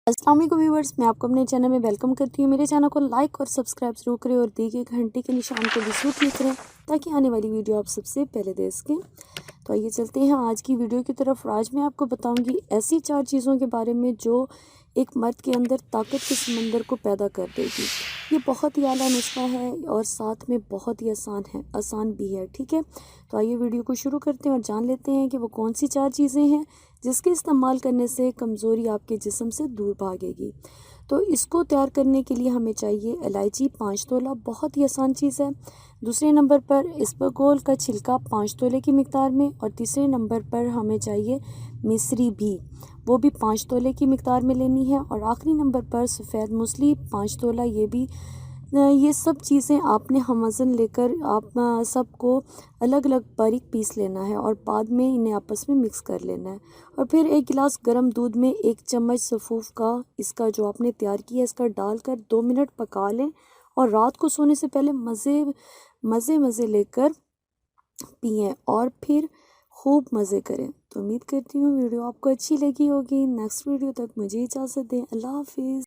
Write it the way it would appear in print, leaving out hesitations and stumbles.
अस्सलाम वालेकुम व्यूअर्स, मैं आपको अपने चैनल में वेलकम करती हूँ। मेरे चैनल को लाइक और सब्सक्राइब जरूर करें और दी गई घंटे के निशान को भी जरूर क्लिक करें ताकि आने वाली वीडियो आप सबसे पहले देख सकें। तो आइए चलते हैं आज की वीडियो की तरफ। आज मैं आपको बताऊंगी ऐसी 4 चीज़ों के बारे में जो एक मर्द के अंदर ताकत के समंदर को पैदा कर देगी। ये बहुत ही आला नुस्खा है और साथ में बहुत ही आसान भी है। ठीक है, तो आइए वीडियो को शुरू करते हैं और जान लेते हैं कि वो कौन सी 4 चीज़ें हैं जिसके इस्तेमाल करने से कमज़ोरी आपके जिस्म से दूर भागेगी। तो इसको तैयार करने के लिए हमें चाहिए इलायची 5 तोला, बहुत ही आसान चीज़ है। दूसरे नंबर पर इसबगोल का छिलका 5 तोले की मिकदार में, और तीसरे नंबर पर हमें चाहिए मिस्री भी, वो भी 5 तोले की मिकदार में लेनी है। और आखिरी नंबर पर सफ़ेद मूसली 5 तोला, ये सब चीज़ें आपने हम वज़न लेकर आप सबको अलग अलग बारीक पीस लेना है और बाद में इन्हें आपस में मिक्स कर लेना है। और फिर 1 गिलास गर्म दूध में 1 चम्मच सफ़ूफ का इसका जो आपने तैयार किया है इसका डालकर 2 मिनट पका लें और रात को सोने से पहले मज़े लेकर पिएं और फिर खूब मज़े करें। तो उम्मीद करती हूँ वीडियो आपको अच्छी लगी होगी। नेक्स्ट वीडियो तक मुझे इजाज़त दें। अल्लाह हाफिज़।